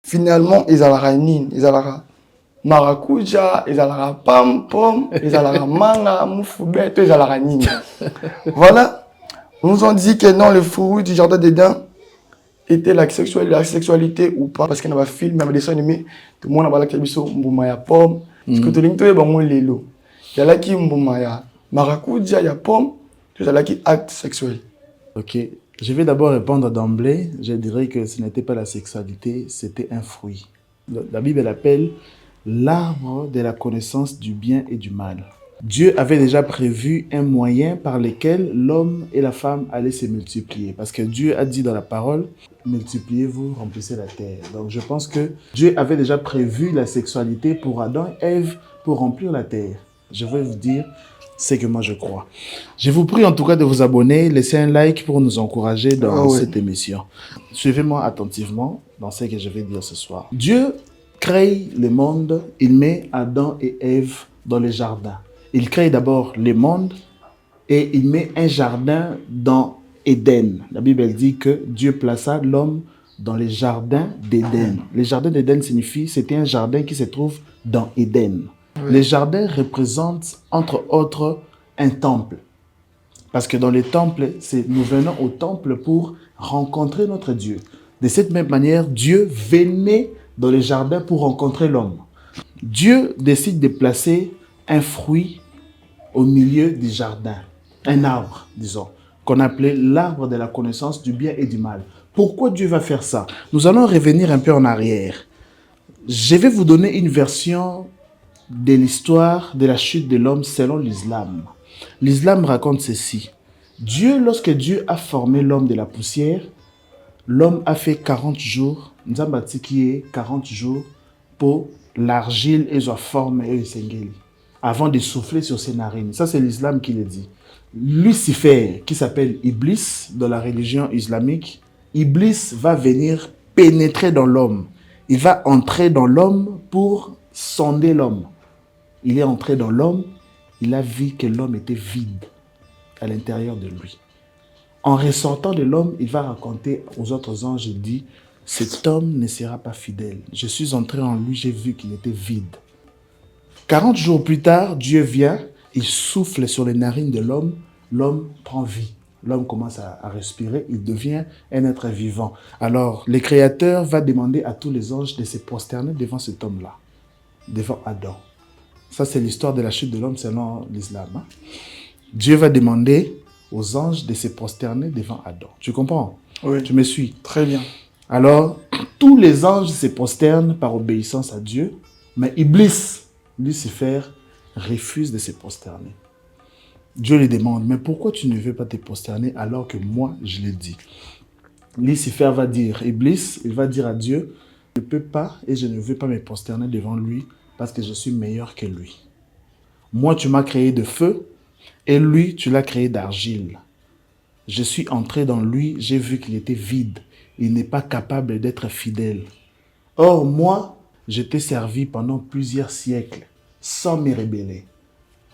Finalement, ils allaient nini, ils allaient maracuja, ils allaient pam pom, ils allaient manga, moufoubeto, ils allaient nini. Voilà, ils nous ont dit que non, le fruit du jardin d'Éden était la sexualité ou pas, parce qu'il y a un film, il y a des dessins animés, tout le monde a parlé de la mboumaya pomme, parce que tout le monde a parlé de l'élo. Il y a là qui mboumaya maracuja, il y a pomme, tout là qui acte sexuel. Ok. Je vais d'abord répondre d'emblée. Je dirais que ce n'était pas la sexualité, c'était un fruit. La Bible l'appelle l'arbre de la connaissance du bien et du mal. Dieu avait déjà prévu un moyen par lequel l'homme et la femme allaient se multiplier. Parce que Dieu a dit dans la parole, multipliez-vous, remplissez la terre. Donc je pense que Dieu avait déjà prévu la sexualité pour Adam et Ève pour remplir la terre. Je vais vous dire ce que moi je crois. Je vous prie en tout cas de vous abonner, laissez un like pour nous encourager dans cette émission. Suivez-moi attentivement dans ce que je vais dire ce soir. Dieu crée le monde, il met Adam et Ève dans le jardin. Il crée d'abord le monde et il met un jardin dans Éden. La Bible dit que Dieu plaça l'homme dans les jardins d'Éden. Les jardins d'Éden signifie c'était un jardin qui se trouve dans Éden. Les jardins représentent, entre autres, un temple. Parce que dans les temples, nous venons au temple pour rencontrer notre Dieu. De cette même manière, Dieu venait dans les jardins pour rencontrer l'homme. Dieu décide de placer un fruit au milieu du jardin. Un arbre, disons, qu'on appelait l'arbre de la connaissance du bien et du mal. Pourquoi Dieu va faire ça? Nous allons revenir un peu en arrière. Je vais vous donner une version de l'histoire de la chute de l'homme selon l'islam. L'islam raconte ceci. Lorsque Dieu a formé l'homme de la poussière, l'homme a fait 40 jours, Nzambati qui est 40 jours pour l'argile et sa forme et sengeli, avant de souffler sur ses narines. Ça, c'est l'islam qui le dit. Lucifer, qui s'appelle Iblis dans la religion islamique, Iblis va venir pénétrer dans l'homme. Il va entrer dans l'homme pour sonder l'homme. Il est entré dans l'homme, il a vu que l'homme était vide à l'intérieur de lui. En ressortant de l'homme, il va raconter aux autres anges, il dit, cet homme ne sera pas fidèle. Je suis entré en lui, j'ai vu qu'il était vide. 40 jours plus tard, Dieu vient, il souffle sur les narines de l'homme, l'homme prend vie. L'homme commence à respirer, il devient un être vivant. Alors, le Créateur va demander à tous les anges de se prosterner devant cet homme-là, devant Adam. Ça, c'est l'histoire de la chute de l'homme selon l'islam. Dieu va demander aux anges de se prosterner devant Adam. Tu comprends? Oui. Tu me suis? Très bien. Alors, tous les anges se prosternent par obéissance à Dieu, mais Iblis, Lucifer, refuse de se prosterner. Dieu lui demande, mais pourquoi tu ne veux pas te prosterner alors que moi, je l'ai dit? Lucifer va dire, Iblis, il va dire à Dieu, je ne peux pas et je ne veux pas me prosterner devant lui parce que je suis meilleur que lui. Moi, tu m'as créé de feu et lui, tu l'as créé d'argile. Je suis entré dans lui, j'ai vu qu'il était vide. Il n'est pas capable d'être fidèle. Or, moi, je t'ai servi pendant plusieurs siècles sans me rebeller.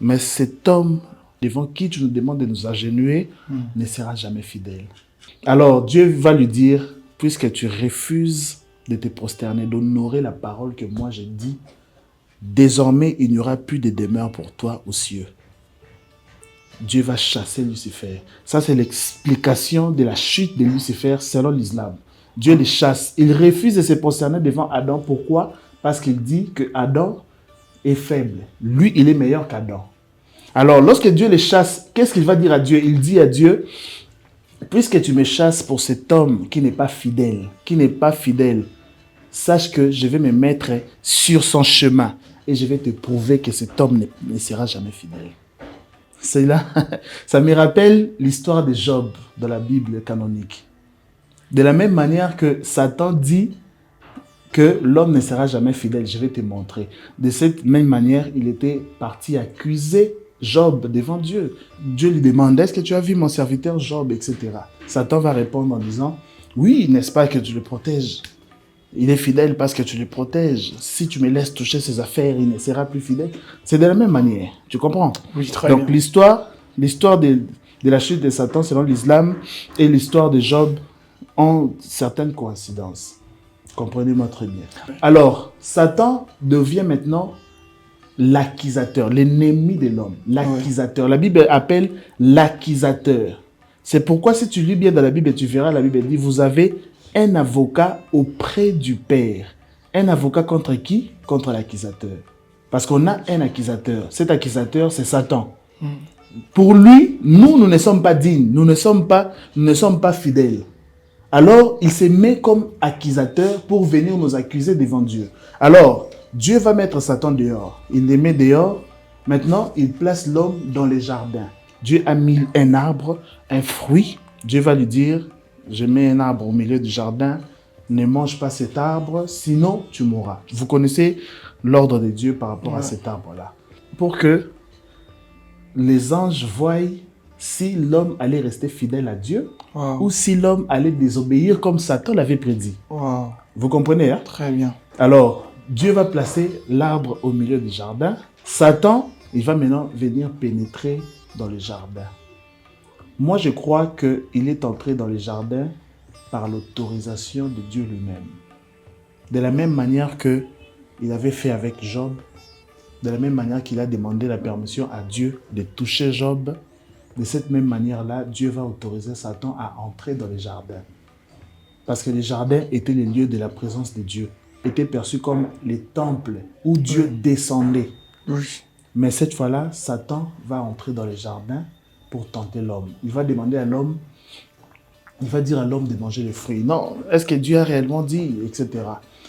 Mais cet homme devant qui tu nous demandes de nous agenouiller ne sera jamais fidèle. Alors, Dieu va lui dire, puisque tu refuses de te prosterner, d'honorer la parole que moi j'ai dit, désormais, il n'y aura plus de demeure pour toi aux cieux. Dieu va chasser Lucifer. Ça, c'est l'explication de la chute de Lucifer selon l'islam. Dieu les chasse. Il refuse de se prosterner devant Adam. Pourquoi? Parce qu'il dit que Adam est faible. Lui, il est meilleur qu'Adam. Alors, lorsque Dieu les chasse, qu'est-ce qu'il va dire à Dieu? Il dit à Dieu, puisque tu me chasses pour cet homme qui n'est pas fidèle, sache que je vais me mettre sur son chemin et je vais te prouver que cet homme ne sera jamais fidèle. C'est là, ça me rappelle l'histoire de Job dans la Bible canonique. De la même manière que Satan dit que l'homme ne sera jamais fidèle, je vais te montrer. De cette même manière, il était parti accuser Job devant Dieu. Dieu lui demande, est-ce que tu as vu mon serviteur Job, etc. Satan va répondre en disant, oui, n'est-ce pas que tu le protèges? Il est fidèle parce que tu le protèges. Si tu me laisses toucher ses affaires, il ne sera plus fidèle. C'est de la même manière. Tu comprends? Oui, très Donc, bien. l'histoire de la chute de Satan selon l'islam et l'histoire de Job ont certaines coïncidences. Comprenez-moi très bien. Alors, Satan devient maintenant l'accusateur, l'ennemi de l'homme. L'accusateur. La Bible appelle l'accusateur. C'est pourquoi si tu lis bien dans la Bible, tu verras, la Bible dit, vous avez un avocat auprès du Père. Un avocat contre qui? Contre l'accusateur. Parce qu'on a un accusateur. Cet accusateur, c'est Satan. Pour lui, nous ne sommes pas dignes. Nous ne sommes pas fidèles. Alors, il se met comme accusateur pour venir nous accuser devant Dieu. Alors, Dieu va mettre Satan dehors. Il le met dehors. Maintenant, il place l'homme dans les jardins. Dieu a mis un arbre, un fruit. Dieu va lui dire, je mets un arbre au milieu du jardin. Ne mange pas cet arbre, sinon tu mourras. Vous connaissez l'ordre de Dieu par rapport à cet arbre-là. Pour que les anges voient si l'homme allait rester fidèle à Dieu ou si l'homme allait désobéir comme Satan l'avait prédit. Vous comprenez, hein? Très bien. Alors, Dieu va placer l'arbre au milieu du jardin. Satan, il va maintenant venir pénétrer dans le jardin. Moi, je crois qu'il est entré dans le jardin par l'autorisation de Dieu lui-même. De la même manière qu'il avait fait avec Job, de la même manière qu'il a demandé la permission à Dieu de toucher Job, de cette même manière-là, Dieu va autoriser Satan à entrer dans les jardins. Parce que les jardins étaient les lieux de la présence de Dieu, étaient perçus comme les temples où Dieu descendait. Oui. Mais cette fois-là, Satan va entrer dans les jardins pour tenter l'homme. Il va demander à l'homme, il va dire à l'homme de manger les fruits. Non, est-ce que Dieu a réellement dit, etc.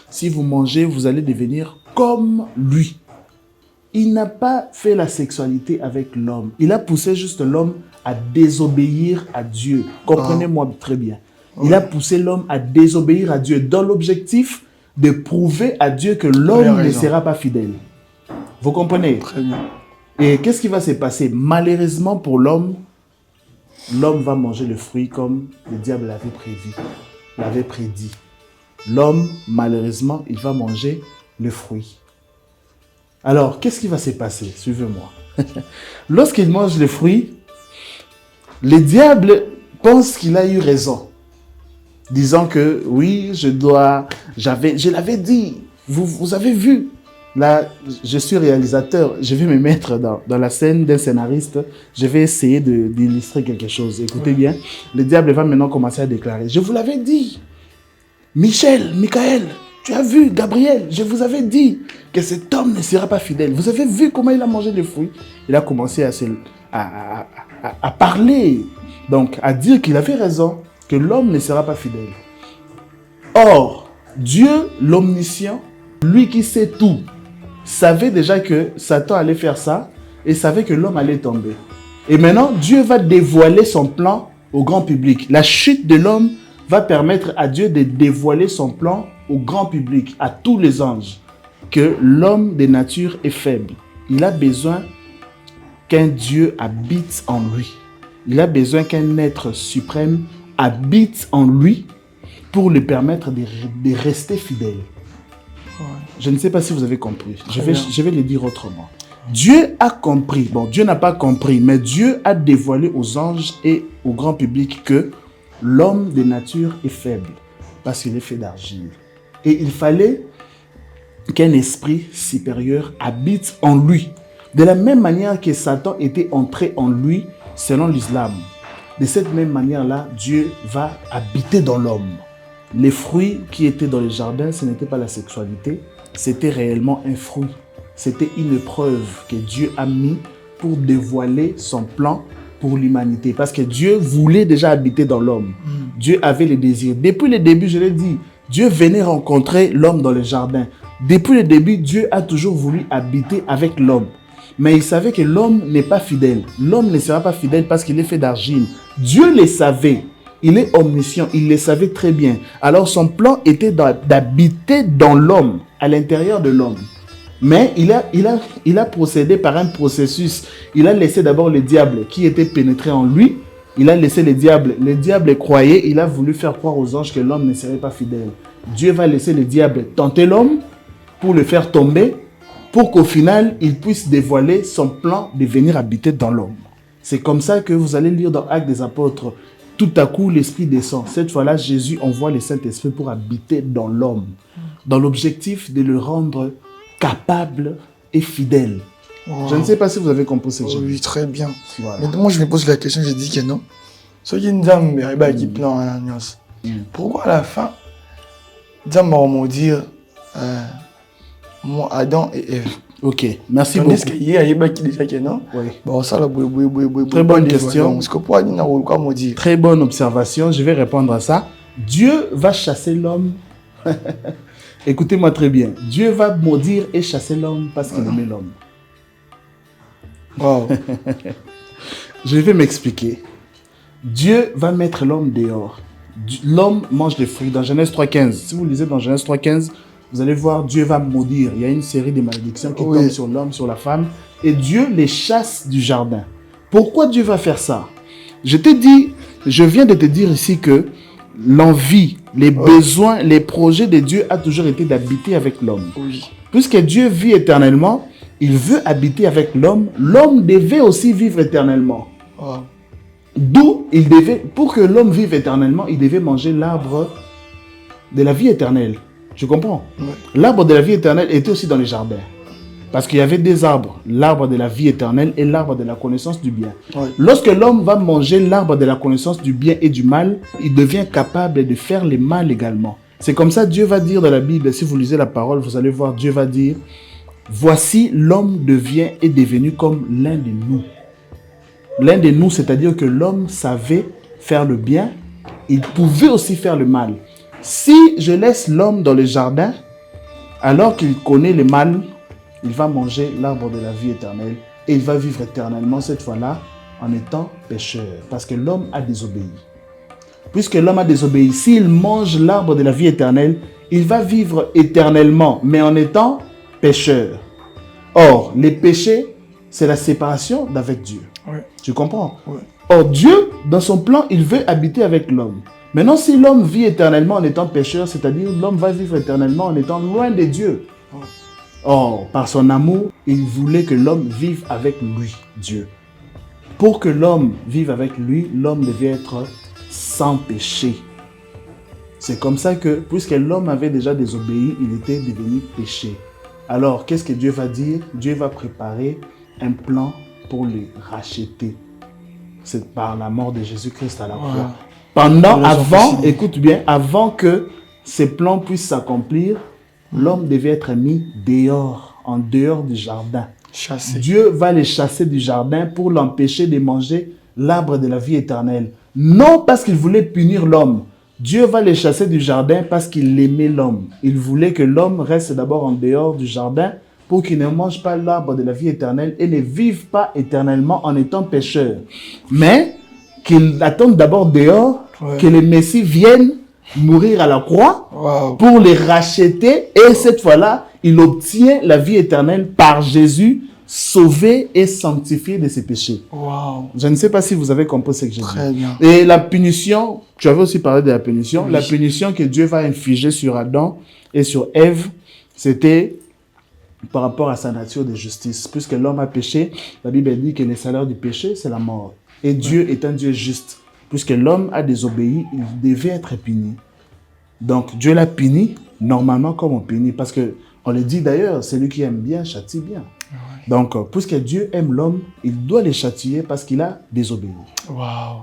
Si vous mangez, vous allez devenir comme lui. Il n'a pas fait la sexualité avec l'homme. Il a poussé juste l'homme à désobéir à Dieu. Comprenez-moi très bien. Il a poussé l'homme à désobéir à Dieu dans l'objectif de prouver à Dieu que l'homme ne sera pas fidèle. Vous comprenez? Très bien. Et qu'est-ce qui va se passer? Malheureusement pour l'homme, l'homme va manger le fruit comme le diable l'avait prédit. L'homme, malheureusement, il va manger le fruit. Alors, qu'est-ce qui va se passer? Suivez-moi. Lorsqu'il mange le fruit, le diable pense qu'il a eu raison, disant que oui, je l'avais dit, vous avez vu. Là, je suis réalisateur, je vais me mettre dans la scène d'un scénariste, je vais essayer d'illustrer quelque chose. Écoutez bien, le diable va maintenant commencer à déclarer, je vous l'avais dit, Michael, tu as vu, Gabriel, je vous avais dit que cet homme ne sera pas fidèle. Vous avez vu comment il a mangé les fruits? Il a commencé à parler, donc à dire qu'il avait raison, que l'homme ne sera pas fidèle. Or, Dieu, l'omniscient, lui qui sait tout, savait déjà que Satan allait faire ça et savait que l'homme allait tomber. Et maintenant, Dieu va dévoiler son plan au grand public. La chute de l'homme va permettre à Dieu de dévoiler son plan au grand public, à tous les anges, que l'homme de nature est faible. Il a besoin qu'un Dieu habite en lui. Il a besoin qu'un être suprême habite en lui pour lui permettre de rester fidèle. Je ne sais pas si vous avez compris. Je vais le dire autrement. Dieu a compris. Bon, Dieu n'a pas compris, mais Dieu a dévoilé aux anges et au grand public que l'homme de nature est faible parce qu'il est fait d'argile. Et il fallait qu'un esprit supérieur habite en lui. De la même manière que Satan était entré en lui selon l'islam. De cette même manière-là, Dieu va habiter dans l'homme. Les fruits qui étaient dans le jardin, ce n'était pas la sexualité, c'était réellement un fruit. C'était une preuve que Dieu a mis pour dévoiler son plan pour l'humanité. Parce que Dieu voulait déjà habiter dans l'homme. Dieu avait le désir. Depuis le début, je l'ai dit, Dieu venait rencontrer l'homme dans le jardin. Depuis le début, Dieu a toujours voulu habiter avec l'homme. Mais il savait que l'homme n'est pas fidèle. L'homme ne sera pas fidèle parce qu'il est fait d'argile. Dieu le savait. Il est omniscient, il le savait très bien. Alors son plan était d'habiter dans l'homme, à l'intérieur de l'homme. Mais il a procédé par un processus. Il a laissé d'abord le diable qui était pénétré en lui. Il a laissé le diable. Le diable croyait, il a voulu faire croire aux anges que l'homme ne serait pas fidèle. Dieu va laisser le diable tenter l'homme pour le faire tomber, pour qu'au final, il puisse dévoiler son plan de venir habiter dans l'homme. C'est comme ça que vous allez lire dans Actes des Apôtres. Tout à coup, l'Esprit descend. Cette fois-là, Jésus envoie le Saint-Esprit pour habiter dans l'homme, dans l'objectif de le rendre capable et fidèle. Wow. Je ne sais pas si vous avez compris ce que j'ai dit. Oui, très bien. Voilà. Mais moi, je me pose la question, je dis que non. Pourquoi à la fin, Dieu dire moi, Adam et Ève? Ok, merci beaucoup. Très bonne question. Très bonne observation, je vais répondre à ça. Dieu va chasser l'homme. Écoutez-moi très bien. Dieu va maudire et chasser l'homme parce qu'il aimait l'homme. Wow. Je vais m'expliquer. Dieu va mettre l'homme dehors. L'homme mange des fruits. Dans Genèse 3.15, si vous lisez dans Genèse 3.15, vous allez voir, Dieu va maudire. Il y a une série de malédictions qui tombent sur l'homme, sur la femme. Et Dieu les chasse du jardin. Pourquoi Dieu va faire ça? Je viens de te dire ici que l'envie, les besoins, les projets de Dieu a toujours été d'habiter avec l'homme. Oui. Puisque Dieu vit éternellement, il veut habiter avec l'homme. L'homme devait aussi vivre éternellement. D'où pour que l'homme vive éternellement, il devait manger l'arbre de la vie éternelle. Je comprends. L'arbre de la vie éternelle était aussi dans les jardins. Parce qu'il y avait deux arbres, l'arbre de la vie éternelle et l'arbre de la connaissance du bien. Lorsque l'homme va manger l'arbre de la connaissance du bien et du mal, il devient capable de faire le mal également. C'est comme ça Dieu va dire dans la Bible, si vous lisez la parole, vous allez voir, Dieu va dire, voici l'homme est devenu comme l'un de nous. L'un de nous, c'est-à-dire que l'homme savait faire le bien, il pouvait aussi faire le mal. Si je laisse l'homme dans le jardin, alors qu'il connaît le mal, il va manger l'arbre de la vie éternelle et il va vivre éternellement cette fois-là en étant pécheur. Parce que l'homme a désobéi. Puisque l'homme a désobéi, s'il mange l'arbre de la vie éternelle, il va vivre éternellement, mais en étant pécheur. Or, les péchés, c'est la séparation d'avec Dieu. Tu comprends? Or, Dieu, dans son plan, il veut habiter avec l'homme. Maintenant, si l'homme vit éternellement en étant pécheur, c'est-à-dire l'homme va vivre éternellement en étant loin de Dieu. Or, par son amour, il voulait que l'homme vive avec lui, Dieu. Pour que l'homme vive avec lui, l'homme devait être sans péché. C'est comme ça que, puisque l'homme avait déjà désobéi, il était devenu péché. Alors, qu'est-ce que Dieu va dire? Dieu va préparer un plan pour les racheter. C'est par la mort de Jésus-Christ à la croix. Écoute bien, avant que ces plans puissent s'accomplir, l'homme devait être mis dehors, en dehors du jardin. Chassé. Dieu va les chasser du jardin pour l'empêcher de manger l'arbre de la vie éternelle. Non parce qu'il voulait punir l'homme. Dieu va les chasser du jardin parce qu'il aimait l'homme. Il voulait que l'homme reste d'abord en dehors du jardin pour qu'il ne mange pas l'arbre de la vie éternelle et ne vive pas éternellement en étant pécheur. Mais qu'il attende d'abord dehors, que le Messie vienne mourir à la croix pour les racheter. Et cette fois-là, il obtient la vie éternelle par Jésus, sauvé et sanctifié de ses péchés. Je ne sais pas si vous avez compris ce que j'ai dit. Très bien. Et la punition, tu avais aussi parlé de la punition. La punition que Dieu va infliger sur Adam et sur Ève, c'était par rapport à sa nature de justice. Puisque l'homme a péché, la Bible dit que le salaire du péché, c'est la mort. Et Dieu est un Dieu juste. Puisque l'homme a désobéi, il devait être puni. Donc Dieu l'a puni normalement comme on punit. Parce que on le dit d'ailleurs, celui qui aime bien châtie bien. Donc puisque Dieu aime l'homme, il doit les châtier parce qu'il a désobéi. Waouh.